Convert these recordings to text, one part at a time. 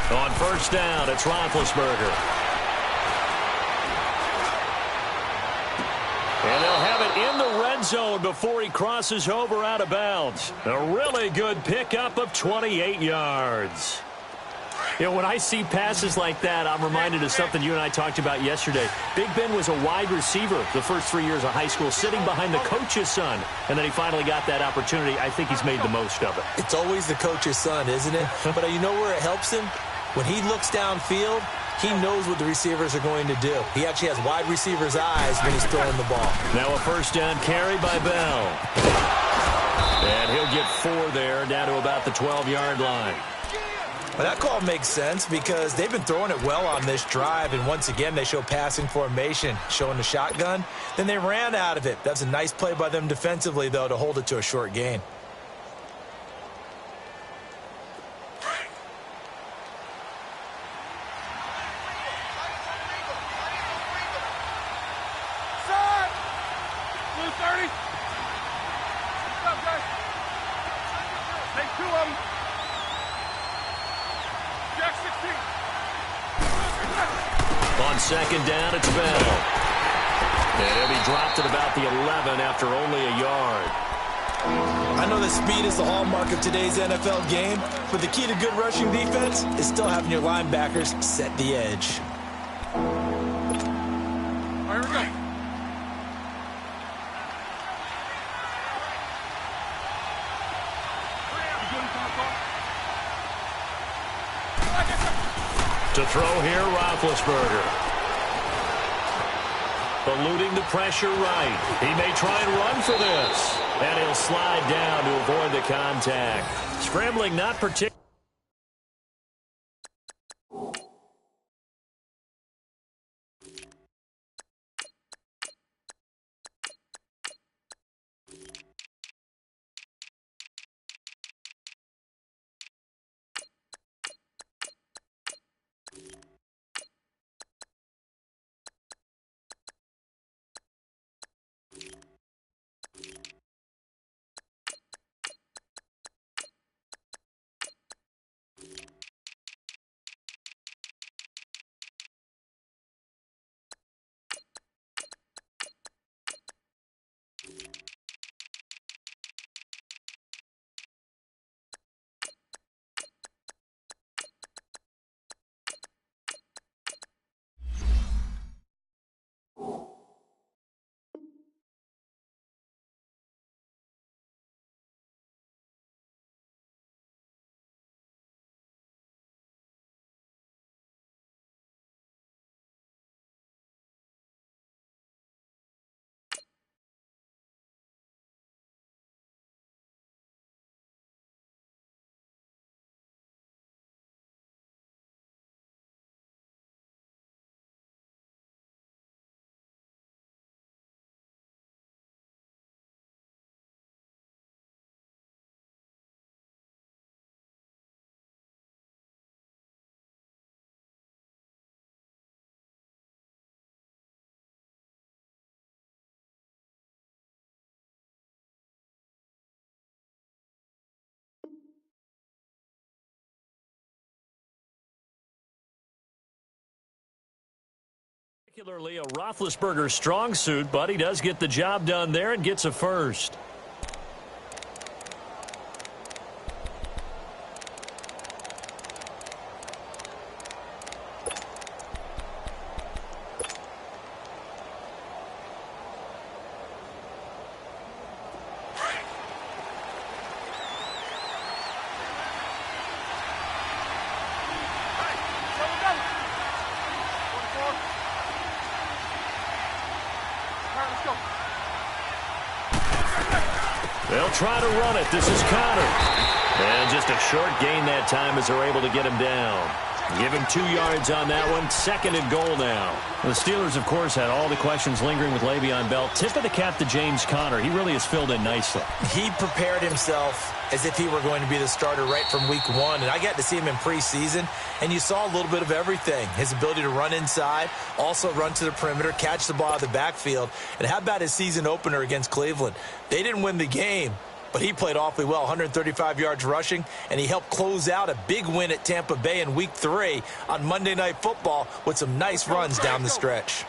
On first down, it's Roethlisberger. And they'll have it in the red zone before he crosses over out of bounds. A really good pickup of 28 yards. You know, when I see passes like that, I'm reminded of something you and I talked about yesterday. Big Ben was a wide receiver the first 3 years of high school, sitting behind the coach's son. And then he finally got that opportunity. I think he's made the most of it. It's always the coach's son, isn't it? But you know where it helps him? When he looks downfield, he knows what the receivers are going to do. He actually has wide receivers' eyes when he's throwing the ball. Now a first down carry by Bell. And he'll get 4 there, down to about the 12-yard line. Well, that call makes sense because they've been throwing it well on this drive, and once again they show passing formation, showing the shotgun. Then they ran out of it. That's a nice play by them defensively, though, to hold it to a short gain. On second down, it's Bell. And he'll be dropped at about the 11 after only a yard. I know that speed is the hallmark of today's NFL game, but the key to good rushing defense is still having your linebackers set the edge. All right, here we go. To throw here, Roethlisberger. Eluding the pressure right. He may try and run for this. And he'll slide down to avoid the contact. Scrambling not particularly. Particularly a Roethlisberger strong suit, but he does get the job done there and gets a first. They'll try to run it. This is Connor. And just a short gain that time as they're able to get him down. Give him 2 yards on that one. Second and goal now. The Steelers, of course, had all the questions lingering with Le'Veon Bell. Tip of the cap to James Conner. He really has filled in nicely. He prepared himself as if he were going to be the starter right from week 1. And I got to see him in preseason, and you saw a little bit of everything. His ability to run inside, also run to the perimeter, catch the ball out of the backfield. And how about his season opener against Cleveland? They didn't win the game, but he played awfully well, 135 yards rushing, and he helped close out a big win at Tampa Bay in Week 3 on Monday Night Football with some nice runs down the stretch.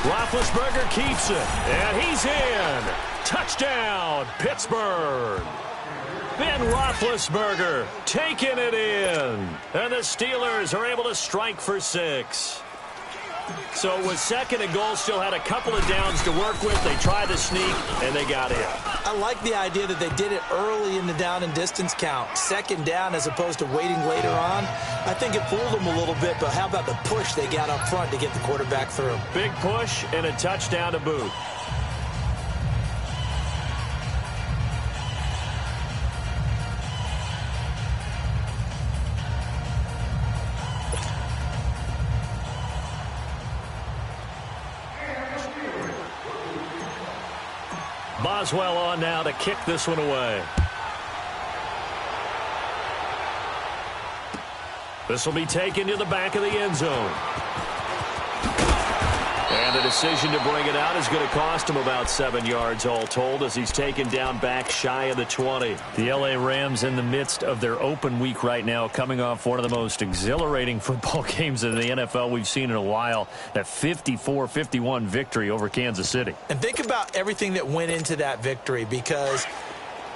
Roethlisberger keeps it, and he's in. Touchdown, Pittsburgh. Ben Roethlisberger taking it in. And the Steelers are able to strike for 6. So it was 2nd and goal, still had a couple of downs to work with. They tried to sneak, and they got in. I like the idea that they did it early in the down and distance count. 2nd down as opposed to waiting later on. I think it fooled them a little bit, but how about the push they got up front to get the quarterback through? Big push and a touchdown to boot. Boswell on now to kick this one away. This will be taken to the back of the end zone. And the decision to bring it out is going to cost him about 7 yards all told as he's taken down back shy of the 20. The L.A. Rams in the midst of their open week right now, coming off one of the most exhilarating football games in the NFL we've seen in a while, that 54-51 victory over Kansas City. And think about everything that went into that victory, because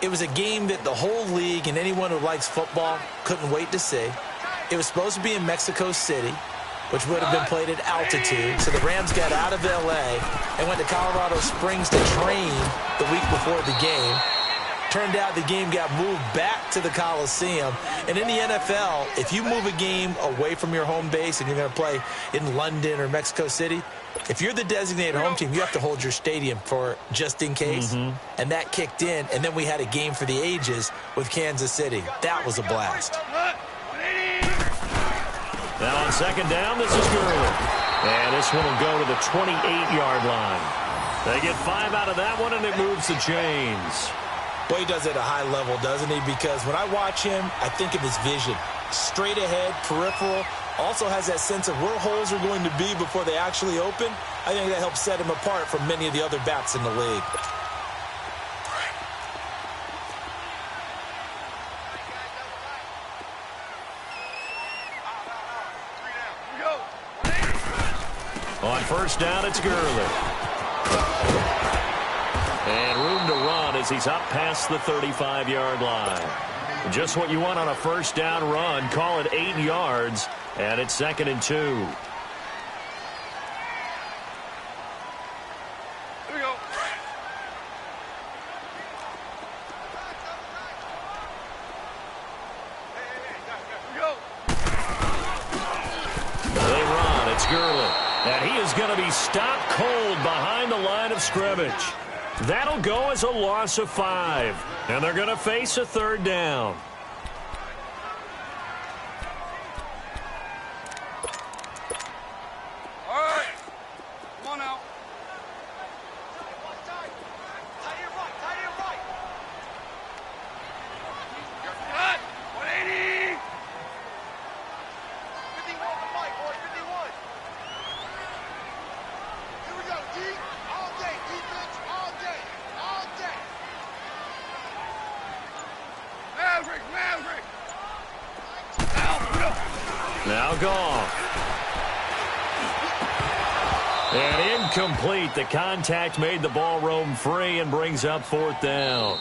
it was a game that the whole league and anyone who likes football couldn't wait to see. It was supposed to be in Mexico City, which would have been played at altitude. So the Rams got out of L.A. and went to Colorado Springs to train the week before the game. Turned out the game got moved back to the Coliseum. And in the NFL, if you move a game away from your home base and you're going to play in London or Mexico City, if you're the designated home team, you have to hold your stadium for just in case. And that kicked in, and then we had a game for the ages with Kansas City. That was a blast. Now on 2nd down, this is Gurley. And this one will go to the 28-yard line. They get 5 out of that one, and it moves the chains. Well, he does it at a high level, doesn't he? Because when I watch him, I think of his vision. Straight ahead, peripheral. Also has that sense of where holes are going to be before they actually open. I think that helps set him apart from many of the other backs in the league. On 1st down, it's Gurley. And room to run as he's up past the 35-yard line. Just what you want on a 1st down run. Call it 8 yards, and it's 2nd and 2. Here we go. They run. It's Gurley. And he is going to be stopped cold behind the line of scrimmage. That'll go as a loss of 5. And they're going to face a 3rd down. All right. Come on now. You're cut. 180. 51 to fight, boy. 51. Here we go. Deep. All day. Defense. All day. All day. Maverick. Now Goff. And incomplete. The contact made the ball roam free and brings up 4th down.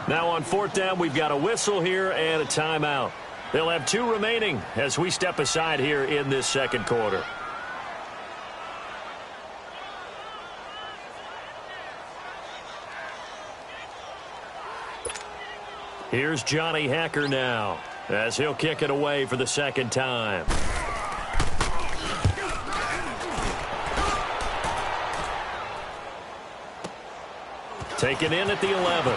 Now on 4th down, we've got a whistle here and a timeout. They'll have 2 remaining as we step aside here in this 2nd quarter. Here's Johnny Hacker now as he'll kick it away for the 2nd time. Taken in at the 11.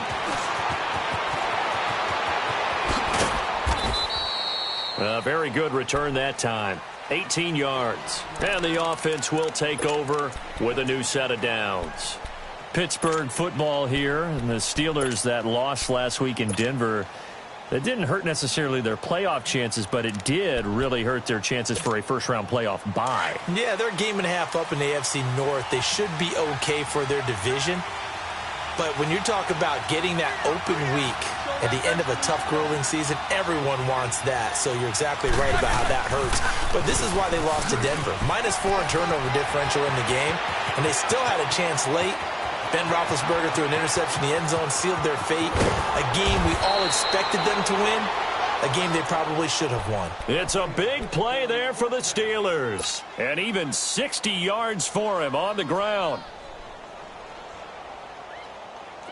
A very good return that time. 18 yards. And the offense will take over with a new set of downs. Pittsburgh football here, and the Steelers that lost last week in Denver It didn't hurt necessarily their playoff chances, but it did really hurt their chances for a first-round playoff bye. Yeah, they're a game and a half up in the AFC North. They should be okay for their division. But when you talk about getting that open week at the end of a tough, grueling season, everyone wants that. So you're exactly right about how that hurts. But this is why they lost to Denver. -4 in turnover differential in the game, and they still had a chance late. Ben Roethlisberger threw an interception in the end zone, sealed their fate. A game we all expected them to win. A game they probably should have won. It's a big play there for the Steelers. And even 60 yards for him on the ground.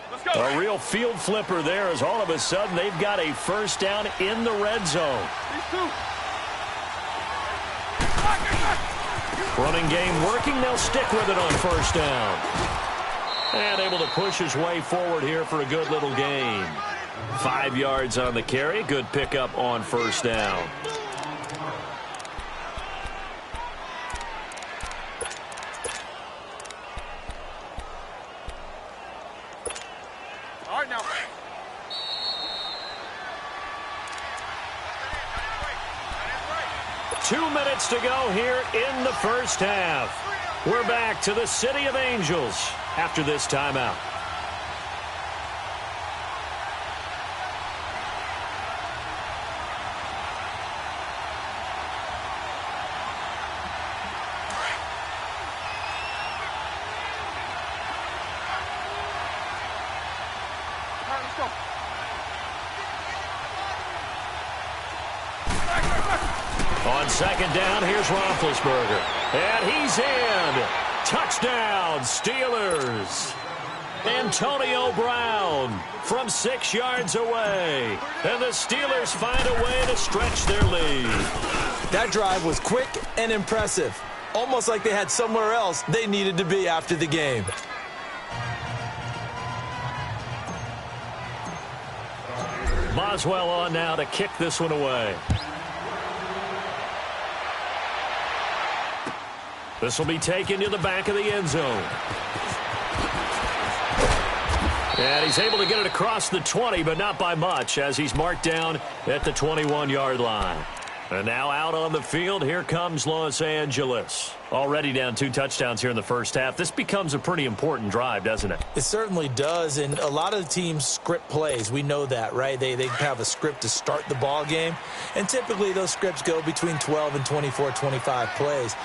Let's go. A real field flipper there as all of a sudden they've got a first down in the red zone. These two. Running game working. They'll stick with it on first down. And able to push his way forward here for a good little gain. 5 yards on the carry. Good pickup on first down. All right, now. 2 minutes to go here in the first half. We're back to the City of Angels after this timeout. All right, let's go. On second down, here's Roethlisberger. And he's in. Touchdown, Steelers. Antonio Brown from 6 yards away. And the Steelers find a way to stretch their lead. That drive was quick and impressive. Almost like they had somewhere else they needed to be after the game. Boswell on now to kick this one away. This will be taken to the back of the end zone. And he's able to get it across the 20, but not by much, as he's marked down at the 21-yard line. And now out on the field, here comes Los Angeles. Already down 2 touchdowns here in the first half. This becomes a pretty important drive, doesn't it? It certainly does, and a lot of the teams script plays. We know that, right? They have a script to start the ball game, and typically those scripts go between 12 and 24, 25 plays.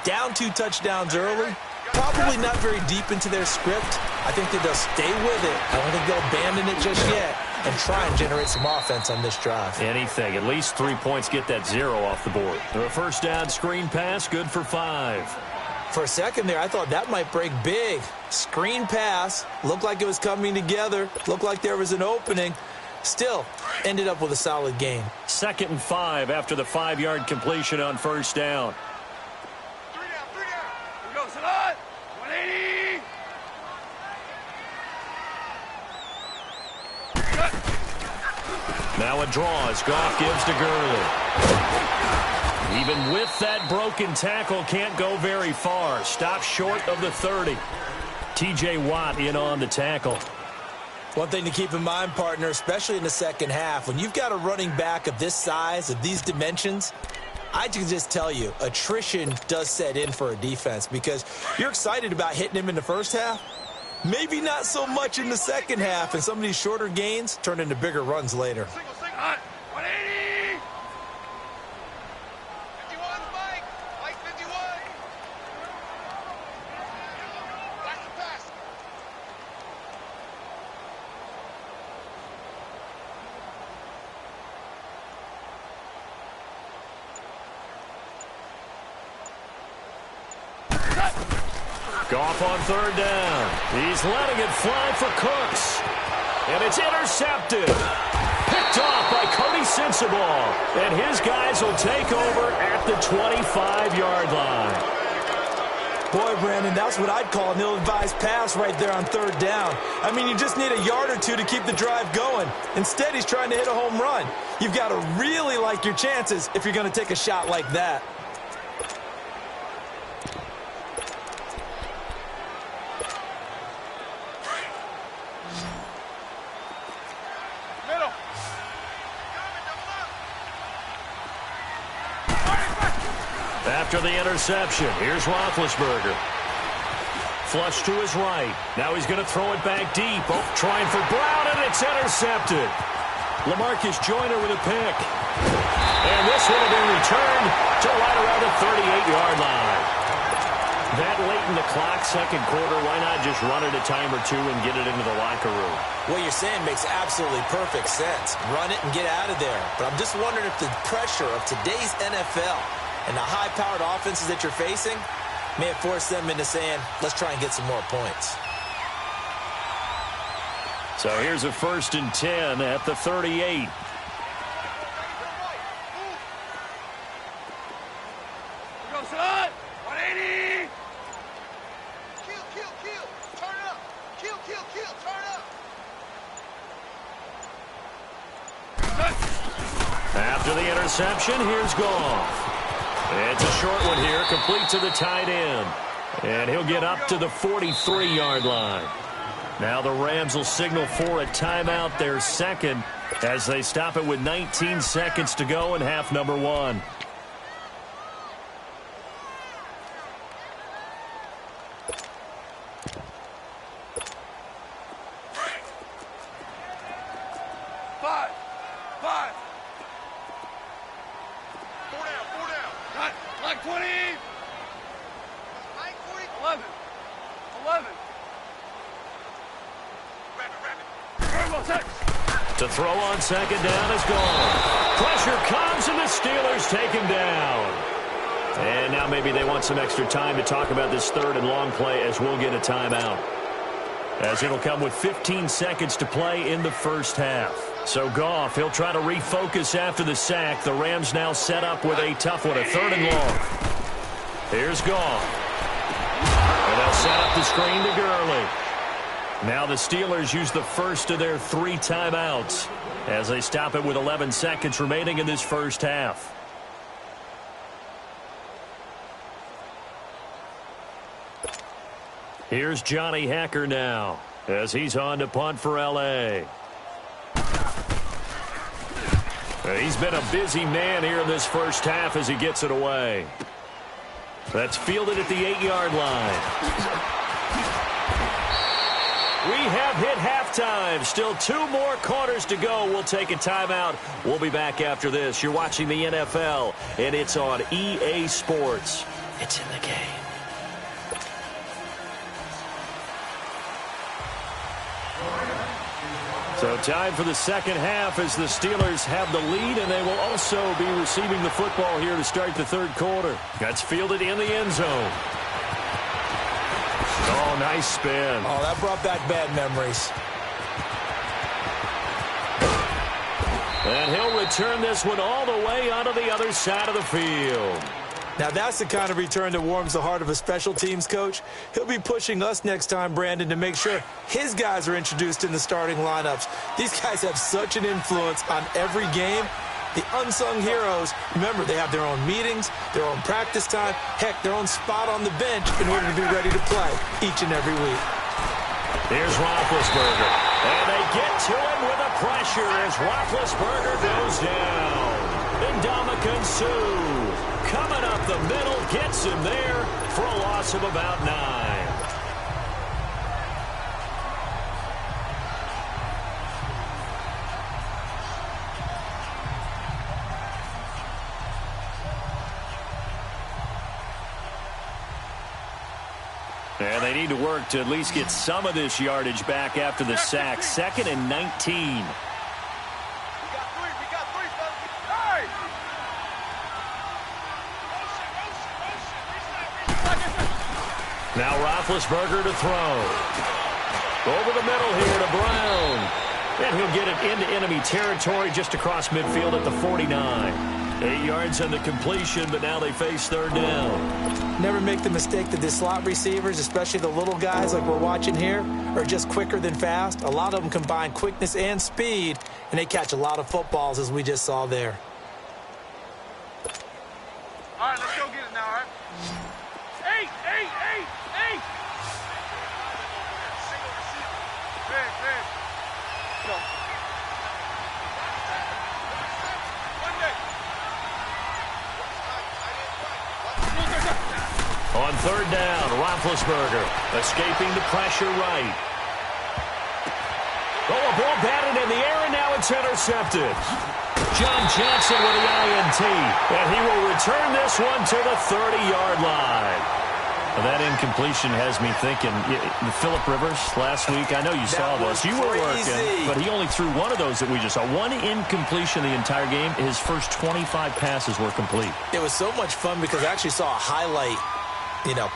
Down 2 touchdowns early, probably not very deep into their script. I think that they'll stay with it. I don't think they'll abandon it just yet and try and generate some offense on this drive. Anything. At least 3 points, get that 0 off the board. A first down screen pass, good for 5. For a second there, I thought that might break big. Screen pass, looked like it was coming together, looked like there was an opening. Still, ended up with a solid gain. 2nd and 5 after the 5-yard completion on first down. 3 down, 3 down. Here we go, Salah. 180. Now a draw as Goff gives to Gurley. Even with that broken tackle, can't go very far. Stops short of the 30. T.J. Watt in on the tackle. One thing to keep in mind, partner, especially in the second half, when you've got a running back of this size, of these dimensions, I can just tell you, attrition does set in for a defense because you're excited about hitting him in the first half. Maybe not so much in the second half, and some of these shorter gains turn into bigger runs later. Single, single. Hot. 180. 51, Mike. Mike, 51. Back to pass. Goff on third down. He's letting it fly for Cooks. And it's intercepted. Picked off by Cody Sensabaugh. And his guys will take over at the 25-yard line. Boy, Brandon, that's what I'd call an ill-advised pass right there on third down. I mean, you just need a yard or two to keep the drive going. Instead, he's trying to hit a home run. You've got to really like your chances if you're going to take a shot like that. Middle. After the interception, here's Roethlisberger. Flush to his right. Now he's going to throw it back deep. Oh, trying for Brown, and it's intercepted. LaMarcus Joyner with a pick. And this one will be returned to right around the 38-yard line. That late in the clock, second quarter, why not just run it a time or two and get it into the locker room? What you're saying makes absolutely perfect sense. Run it and get out of there. But I'm just wondering if the pressure of today's NFL and the high-powered offenses that you're facing may have forced them into saying, let's try and get some more points. So here's a 1st and 10 at the 38. Go, son! 180! Kill. Turn up. Kill. Turn up. After the interception, here's Goff. It's a short one here, complete to the tight end. And he'll get up to the 43-yard line. Now the Rams will signal for a timeout, their second, as they stop it with 19 seconds to go in half number 1. Five. Four down. Got like 20. 11. Rapid. To throw on second down is gone. Pressure comes, and the Steelers take him down. And now maybe they want some extra time to talk about this 3rd and long play, as we'll get a timeout, as it'll come with 15 seconds to play in the first half. So Goff, he'll try to refocus after the sack. The Rams now set up with a tough one, a 3rd and long. Here's Goff. And they'll set up the screen to Gurley. Now the Steelers use the first of their 3 timeouts as they stop it with 11 seconds remaining in this first half. Here's Johnny Hacker now as he's on to punt for L.A. He's been a busy man here in this first half as he gets it away. That's fielded at the 8-yard line. We have hit halftime. Still 2 more quarters to go. We'll take a timeout. We'll be back after this. You're watching the NFL, and it's on EA Sports. It's in the game. So time for the second half as the Steelers have the lead, and they will also be receiving the football here to start the 3rd quarter. That's fielded in the end zone. Oh, nice spin. Oh, that brought back bad memories. And he'll return this one all the way onto the other side of the field. Now, that's the kind of return that warms the heart of a special teams coach. He'll be pushing us next time, Brandon, to make sure his guys are introduced in the starting lineups. These guys have such an influence on every game. The unsung heroes, remember, they have their own meetings, their own practice time, heck, their own spot on the bench in order to be ready to play each and every week. Here's Roethlisberger. And they get to him with a pressure as Roethlisberger goes down. Ndamukong Suh coming up the middle, gets him there for a loss of about 9. And they need to work to at least get some of this yardage back after the sack. 2nd and 19. Now Roethlisberger to throw. Over the middle here to Brown. And he'll get it into enemy territory just across midfield at the 49. 8 yards on the completion, but now they face 3rd down. Never make the mistake that the slot receivers, especially the little guys like we're watching here, are just quicker than fast. A lot of them combine quickness and speed, and they catch a lot of footballs, as we just saw there. All right, let's go get it now, all right? 8. Single receiver. Big. Go. down. Roethlisberger escaping the pressure right. Oh, a ball batted in the air, and now it's intercepted. John Johnson with the INT, and he will return this one to the 30-yard line. Well, that incompletion has me thinking, Phillip Rivers last week, I know you saw this. You were working, but he only threw one of those that we just saw. One incompletion the entire game. His first 25 passes were complete. It was so much fun because I actually saw a highlight,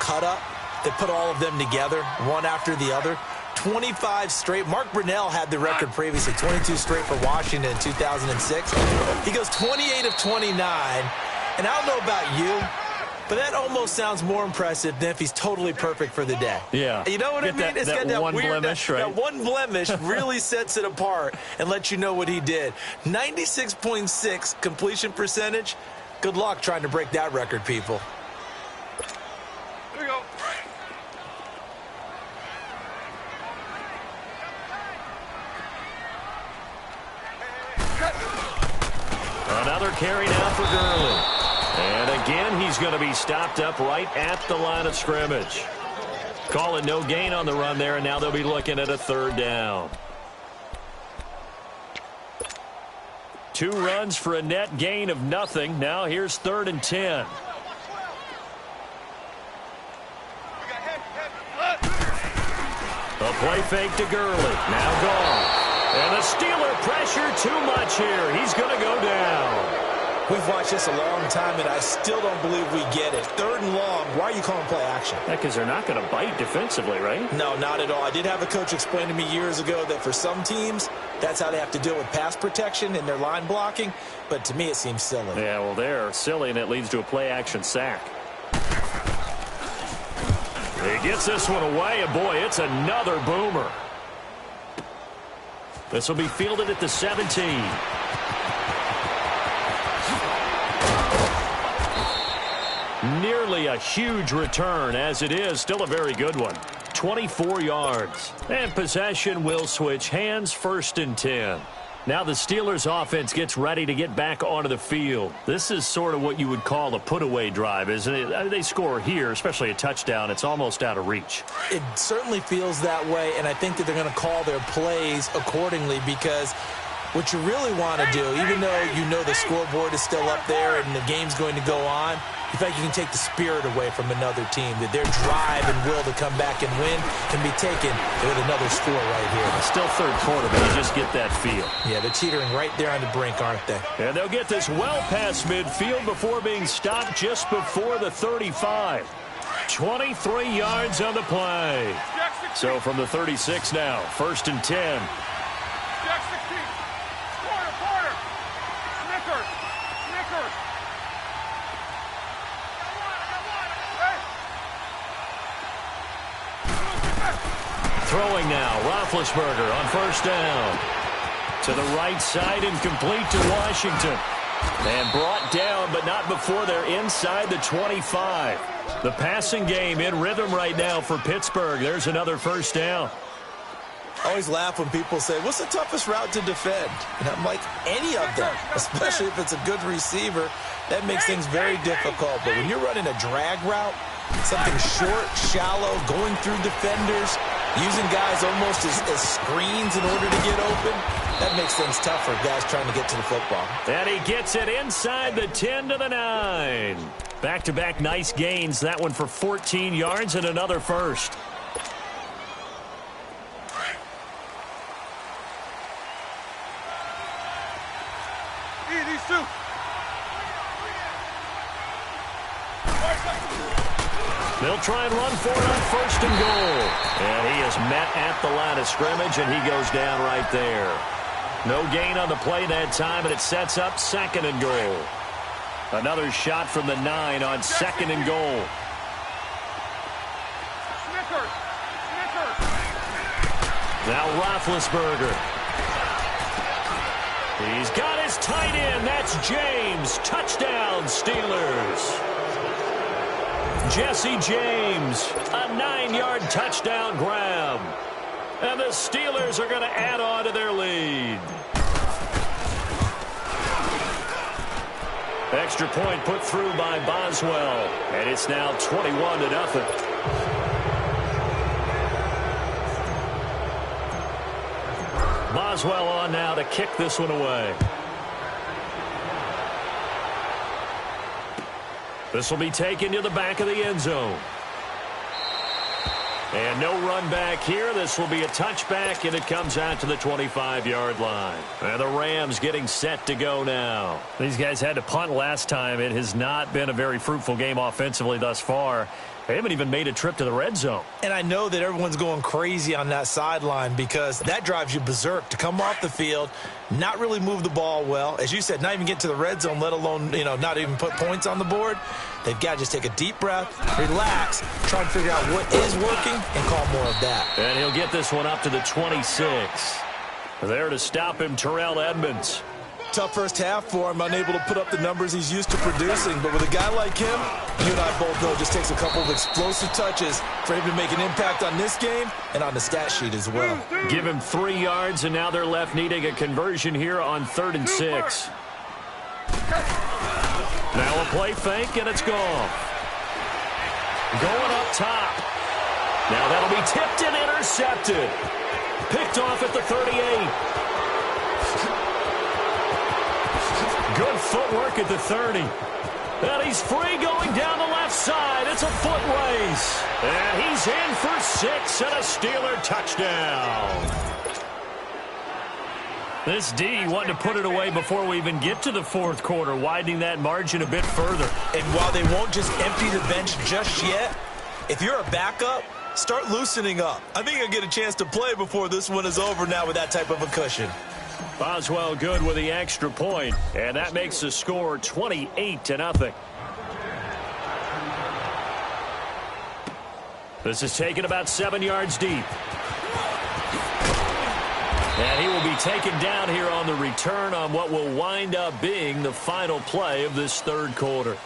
cut up. They put all of them together, one after the other. 25 straight. Mark Brunell had the record previously, 22 straight for Washington in 2006. He goes 28 of 29. And I don't know about you, but that almost sounds more impressive than if he's totally perfect for the day. Yeah. You know what I mean? It's got that one weird blemish, right? That one blemish really sets it apart and lets you know what he did. 96.6 completion percentage. Good luck trying to break that record, people. Here we go. Another carry now for Gurley. And again, he's going to be stopped up right at the line of scrimmage. Call it no gain on the run there, and now they'll be looking at a third down. 2 runs for a net gain of nothing. Now here's 3rd and 10. A play fake to Gurley. Now gone. And the Steeler pressure too much here. He's going to go down. We've watched this a long time, and I still don't believe we get it. 3rd and long. Why are you calling play action? Yeah, because they're not going to bite defensively, right? No, not at all. I did have a coach explain to me years ago that for some teams, that's how they have to deal with pass protection and their line blocking. But to me, it seems silly. Yeah, well, they're silly, and it leads to a play-action sack. He gets this one away, and boy, it's another boomer. This will be fielded at the 17. Nearly a huge return, as it is. Still a very good one. 24 yards. And possession will switch hands, 1st and 10. Now the Steelers offense gets ready to get back onto the field. This is sort of what you would call a put-away drive, isn't it? They score here, especially a touchdown. It's almost out of reach. It certainly feels that way, and I think that they're going to call their plays accordingly because what you really want to do, even though you know the scoreboard is still up there and the game's going to go on, in fact, you can take the spirit away from another team, that their drive and will to come back and win can be taken with another score right here. Still 3rd quarter, but you just get that feel. Yeah, they're teetering right there on the brink, aren't they? And they'll get this well past midfield before being stopped just before the 35. 23 yards on the play. So from the 36 now, 1st and 10. Jack 16. Quarter. Snickers. Throwing now, Roethlisberger on 1st down. To the right side and complete to Washington. And brought down, but not before they're inside the 25. The passing game in rhythm right now for Pittsburgh. There's another 1st down. I always laugh when people say, what's the toughest route to defend? And I'm like, any of them, especially if it's a good receiver. That makes things very difficult. But when you're running a drag route, something short, shallow, going through defenders, using guys almost as screens in order to get open, that makes things tough for guys trying to get to the football. And he gets it inside the 10 to the 9. Back-to-back nice gains. That one for 14 yards and another 1st. These 2. They'll try and run for it on 1st and goal. And he is met at the line of scrimmage, and he goes down right there. No gain on the play that time, and it sets up 2nd and goal. Another shot from the 9 on 2nd and goal. Snickers. Now Roethlisberger. He's got his tight end. That's James. Touchdown, Steelers. Jesse James, a 9-yard touchdown grab. And the Steelers are going to add on to their lead. Extra point put through by Boswell. And it's now 21-0. Boswell on now to kick this one away. This will be taken to the back of the end zone. And no run back here. This will be a touchback, and it comes out to the 25-yard line. And the Rams getting set to go now. These guys had to punt last time. It has not been a very fruitful game offensively thus far. They haven't even made a trip to the red zone. And I know that everyone's going crazy on that sideline because that drives you berserk to come off the field, not really move the ball well. As you said, not even get to the red zone, let alone, not even put points on the board. They've got to just take a deep breath, relax, try and figure out what is working, and call more of that. And he'll get this one up to the 26. There to stop him, Terrell Edmonds. Tough first half for him, unable to put up the numbers he's used to producing. But with a guy like him, you and I both know it just takes a couple of explosive touches for him to make an impact on this game and on the stat sheet as well. Give him 3 yards, and now they're left needing a conversion here on 3rd and 6. Now a play fake, and it's gone. Going up top. Now that'll be tipped and intercepted. Picked off at the 38. Good footwork at the 30. And he's free going down the left side. It's a foot race. And he's in for 6 and a Steeler touchdown. This D wanting to put it away before we even get to the 4th quarter, widening that margin a bit further. And while they won't just empty the bench just yet, if you're a backup, start loosening up. I think you'll get a chance to play before this one is over now with that type of a cushion. Boswell good with the extra point, and that makes the score 28-0. This is taken about 7 yards deep. And he will be taken down here on the return on what will wind up being the final play of this 3rd quarter.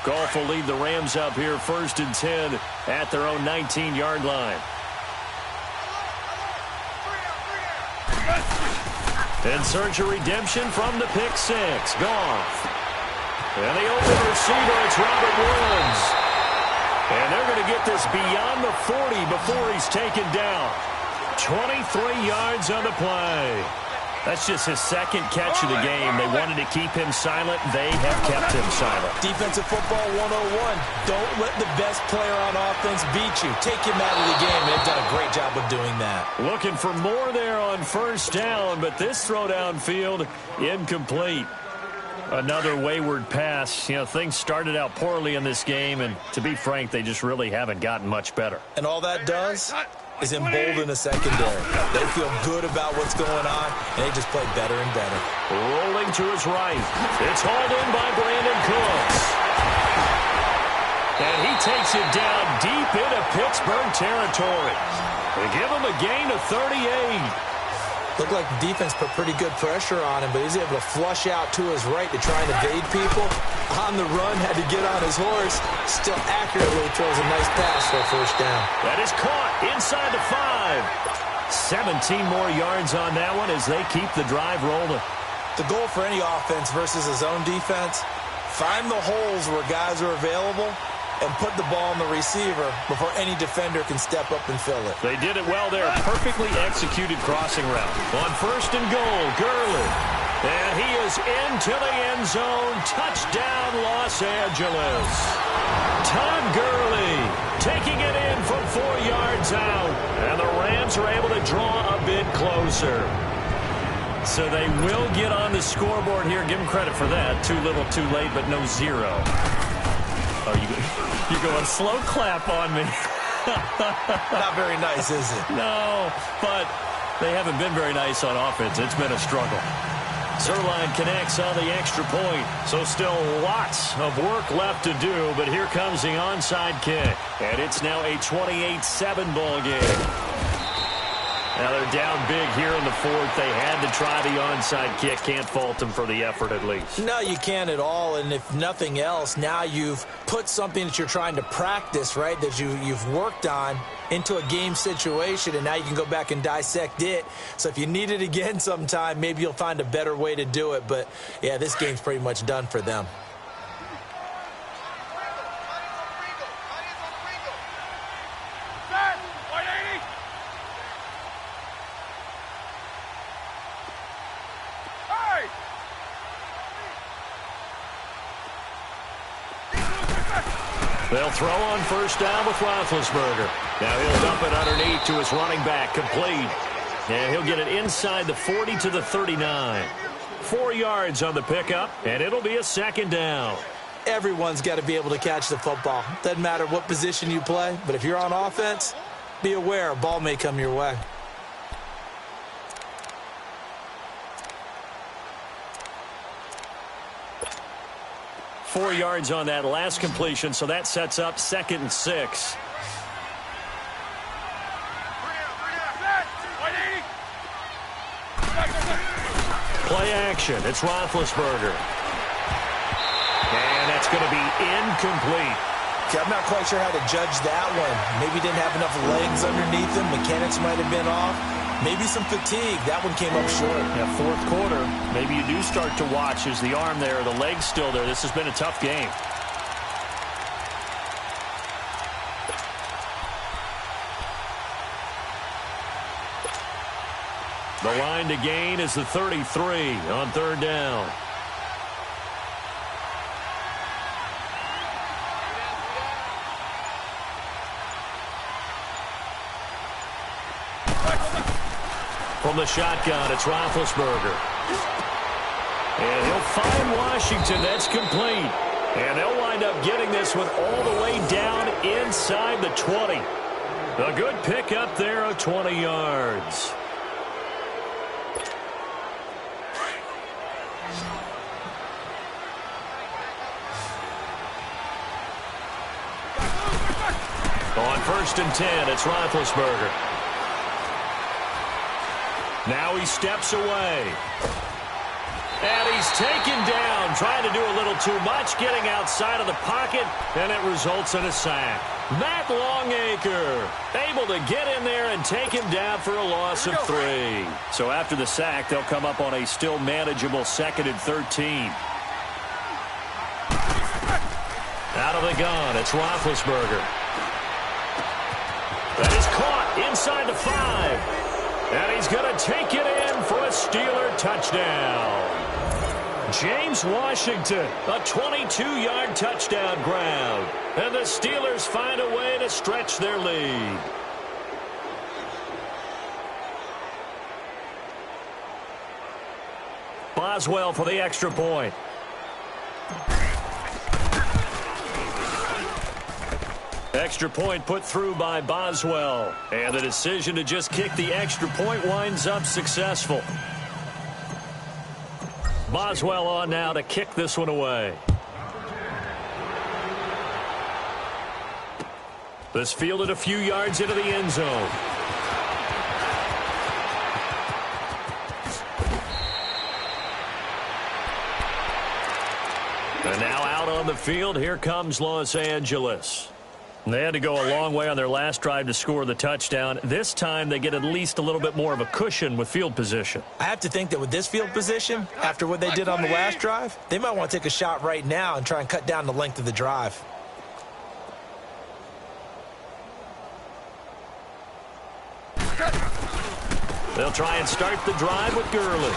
Goff will lead the Rams up here 1st and 10 at their own 19-yard line. In search of redemption from the pick 6. Goff. And the open receiver, it's Robert Woods. And they're going to get this beyond the 40 before he's taken down. 23 yards on the play. That's just his 2nd catch of the game. They wanted to keep him silent. They have kept him silent. Defensive football 101. Don't let the best player on offense beat you. Take him out of the game. They've done a great job of doing that. Looking for more there on 1st down, but this throw downfield incomplete. Another wayward pass. Things started out poorly in this game, and to be frank, they just really haven't gotten much better. And all that does, is embolden the secondary. They feel good about what's going on, and they just play better and better. Rolling to his right. It's hauled in by Brandon Cooks. And he takes it down deep into Pittsburgh territory. They give him a gain of 38. Looked like the defense put pretty good pressure on him, but he's able to flush out to his right to try and evade people. On the run, had to get on his horse. Still accurately throws a nice pass for a first down. That is caught inside the 5. 17 more yards on that one as they keep the drive rolling. The goal for any offense versus a zone defense, find the holes where guys are available and put the ball on the receiver before any defender can step up and fill it. They did it well there. Perfectly executed crossing route. On first and goal, Gurley. And he is into the end zone. Touchdown, Los Angeles. Todd Gurley taking it in from 4 yards out. And the Rams are able to draw a bit closer. So they will get on the scoreboard here. Give them credit for that. Too little, too late, but no 0. Oh, you're going slow clap on me. Not very nice, is it? No, but they haven't been very nice on offense. It's been a struggle. Zerline connects on the extra point. So still lots of work left to do, but here comes the onside kick. And it's now a 28-7 ball game. Now they're down big here in the 4th. They had to try the onside kick. Can't fault them for the effort at least. No, you can't at all. And if nothing else, now you've put something that you're trying to practice, right, that you've worked on into a game situation, and now you can go back and dissect it. So if you need it again sometime, maybe you'll find a better way to do it. But, yeah, this game's pretty much done for them. They'll throw on first down with Roethlisberger. Now he'll dump it underneath to his running back, complete. And he'll get it inside the 40 to the 39. 4 yards on the pickup, and it'll be a second down. Everyone's got to be able to catch the football. Doesn't matter what position you play, but if you're on offense, be aware a ball may come your way. Four yards on that last completion, so that sets up 2nd and 6. Play action. It's Roethlisberger. And that's going to be incomplete. I'm not quite sure how to judge that one. Maybe didn't have enough legs underneath him. Mechanics might have been off. Maybe some fatigue. That one came up short. Yeah, 4th quarter. Maybe you do start to watch. Is the arm there, the leg's still there? This has been a tough game. The line to gain is the 33 on 3rd down. From the shotgun, it's Roethlisberger. And he'll find Washington. That's complete. And they'll wind up getting this one all the way down inside the 20. A good pick up there of 20 yards. On 1st and 10, it's Roethlisberger. Now he steps away. And he's taken down, trying to do a little too much, getting outside of the pocket, and it results in a sack. Matt Longacre able to get in there and take him down for a loss of 3. So after the sack, they'll come up on a still manageable 2nd and 13. Out of the gun, it's Roethlisberger. That is caught inside the 5. And he's going to take it in for a Steeler touchdown. James Washington, a 22-yard touchdown grab. And the Steelers find a way to stretch their lead. Boswell for the extra point. Extra point put through by Boswell. And the decision to just kick the extra point winds up successful. Boswell on now to kick this one away. This fielded a few yards into the end zone. And now out on the field, here comes Los Angeles. They had to go a long way on their last drive to score the touchdown. This time they get at least a little bit more of a cushion with field position. I have to think that with this field position, after what they did on the last drive, they might want to take a shot right now and try and cut down the length of the drive. They'll try and start the drive with Gurley.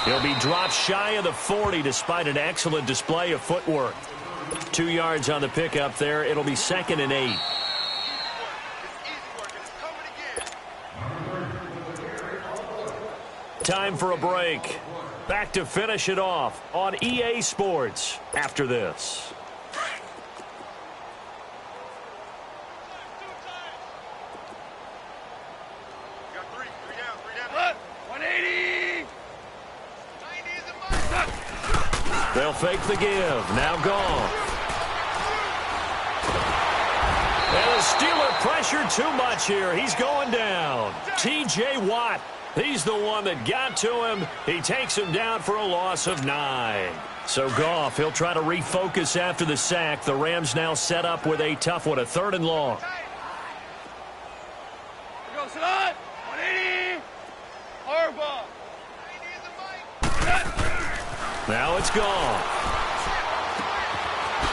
He'll be dropped shy of the 40 despite an excellent display of footwork. 2 yards on the pickup there. It'll be 2nd and 8. Time for a break. Back to finish it off on EA Sports after this. They'll fake the give. Now Goff. And the Steeler pressure too much here. He's going down. T.J. Watt. He's the one that got to him. He takes him down for a loss of 9. So Goff, he'll try to refocus after the sack. The Rams now set up with a tough one, a 3rd and long. Go, Sadat. 180. Harbaugh. Now it's gone.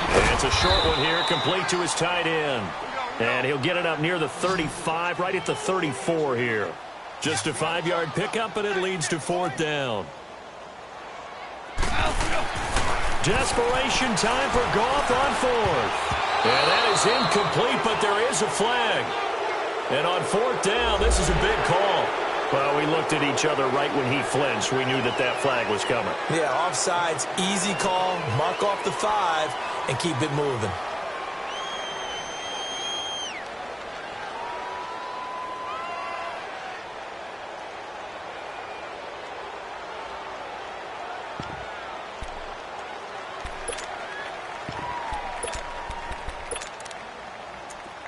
And it's a short one here, complete to his tight end. And he'll get it up near the 35, right at the 34 here. Just a 5-yard pickup, but it leads to 4th down. Desperation time for Goff on 4th. And that is incomplete, but there is a flag. And on 4th down, this is a big call. Well, we looked at each other right when he flinched. We knew that that flag was coming. Yeah, offsides, easy call, mark off the 5, and keep it moving.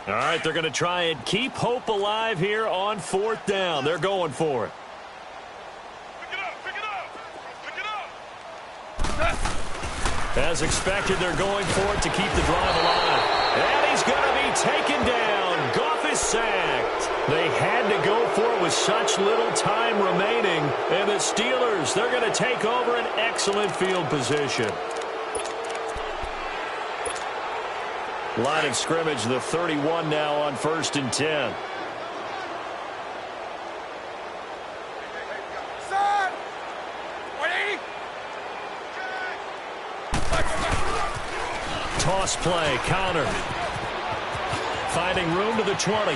All right, they're going to try and keep hope alive here on 4th down. They're going for it. Pick it up. As expected, they're going for it to keep the drive alive. And he's going to be taken down. Goff is sacked. They had to go for it with such little time remaining. And the Steelers, they're going to take over an excellent field position. Line of scrimmage, the 31 now on 1st and 10. Set. 180. Toss play, counter. Finding room to the 20.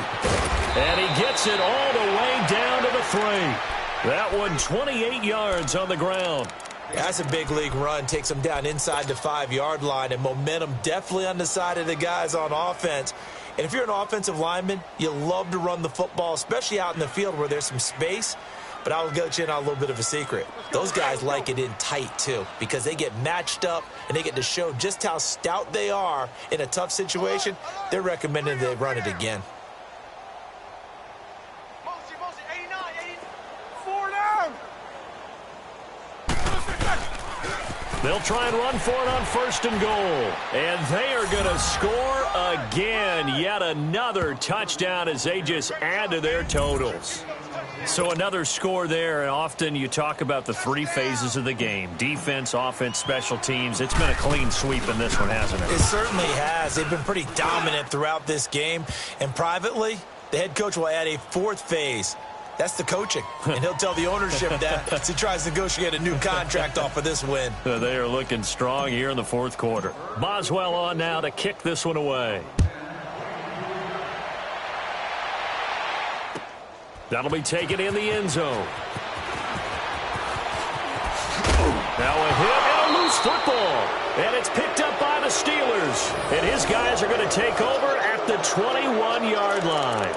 And he gets it all the way down to the 3. That one 28 yards on the ground. That's a big league run. Takes them down inside the 5-yard line, and momentum definitely on the side of the guys on offense. And if you're an offensive lineman, you love to run the football, especially out in the field where there's some space. But I'll get you in on a little bit of a secret. Those guys like it in tight, too, because they get matched up and they get to show just how stout they are in a tough situation. They're recommending they run it again. Mostly, 89, 84 down. They'll try and run for it on 1st and goal. And they are going to score again. Yet another touchdown as they just add to their totals. So another score there. And often you talk about the 3 phases of the game. Defense, offense, special teams. It's been a clean sweep in this one, hasn't it? It certainly has. They've been pretty dominant throughout this game. And privately, the head coach will add a 4th phase. That's the coaching. And he'll tell the ownership that as he tries to negotiate a new contract off of this win. They are looking strong here in the 4th quarter. Boswell on now to kick this one away. That'll be taken in the end zone. Now a hit and a loose football. And it's picked up by the Steelers. goes. And his guys are going to take over at the 21-yard line.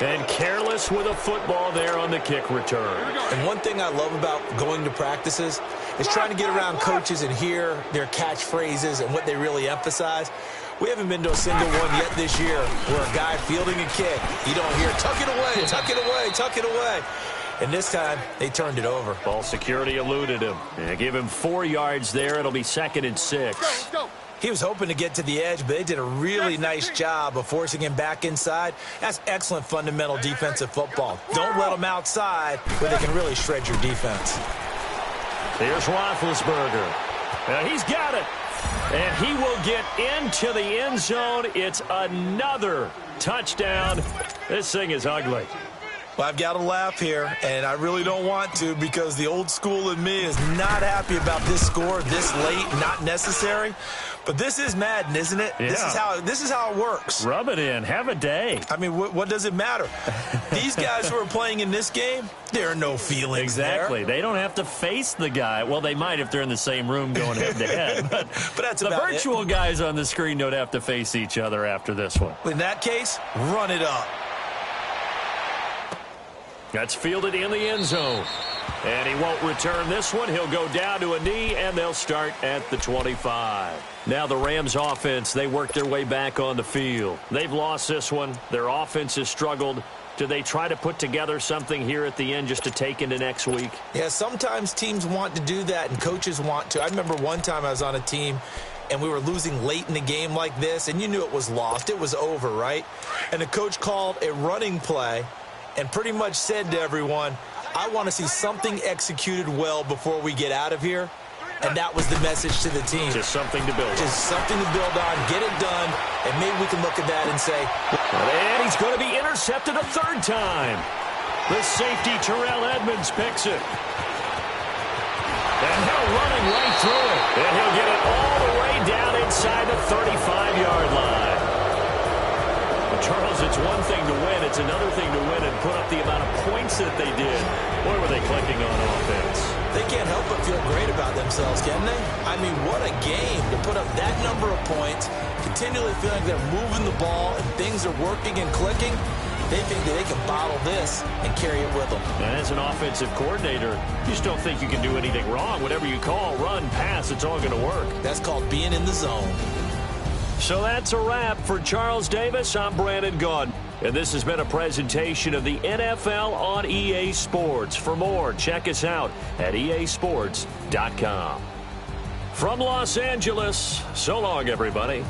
And careless with a football there on the kick return. And one thing I love about going to practices is trying to get around coaches and hear their catchphrases and what they really emphasize. We haven't been to a single one yet this year where a guy fielding a kick, you don't hear, tuck it away, tuck it away, tuck it away. And this time, they turned it over. Ball security eluded him. And give him 4 yards there. It'll be 2nd and 6. Let's go. He was hoping to get to the edge, but they did a really nice job of forcing him back inside. That's excellent fundamental defensive football. Don't let them outside where they can really shred your defense. Here's Roethlisberger. He's got it. And he will get into the end zone. It's another touchdown. This thing is ugly. Well, I've got to laugh here, and I really don't want to because the old school in me is not happy about this score this late, not necessary. But this is Madden, isn't it? Yeah. This is how it works. Rub it in. Have a day. I mean, what does it matter? These guys who are playing in this game, there are no feelings Exactly. there. They don't have to face the guy. Well, they might if they're in the same room going head-to-head. But that's the about virtual guys on the screen don't have to face each other after this one. In that case, run it up. That's fielded in the end zone. And he won't return this one. He'll go down to a knee, and they'll start at the 25. Now the Rams offense, they work their way back on the field. They've lost this one. Their offense has struggled. Do they try to put together something here at the end just to take into next week? Yeah, sometimes teams want to do that, and coaches want to. I remember one time I was on a team, and we were losing late in the game like this, and you knew it was lost. It was over, right? And the coach called a running play and pretty much said to everyone, I want to see something executed well before we get out of here. And that was the message to the team. Just something to build on. Just something to build on, get it done, and maybe we can look at that and say. And he's going to be intercepted a 3rd time. The safety, Terrell Edmonds, picks it. And now running right through it. And he'll get it all the way down inside the 35-yard line. Charles, it's one thing to win. It's another thing to win and put up the amount of points that they did. Boy, were they clicking on offense. They can't help but feel great about themselves, can they? I mean, what a game to put up that number of points, continually feeling like they're moving the ball and things are working and clicking. They think that they can bottle this and carry it with them. And as an offensive coordinator, you just don't think you can do anything wrong. Whatever you call, run, pass, it's all going to work. That's called being in the zone. So that's a wrap for Charles Davis. I'm Brandon Gaudin. And this has been a presentation of the NFL on EA Sports. For more, check us out at easports.com. From Los Angeles, so long, everybody.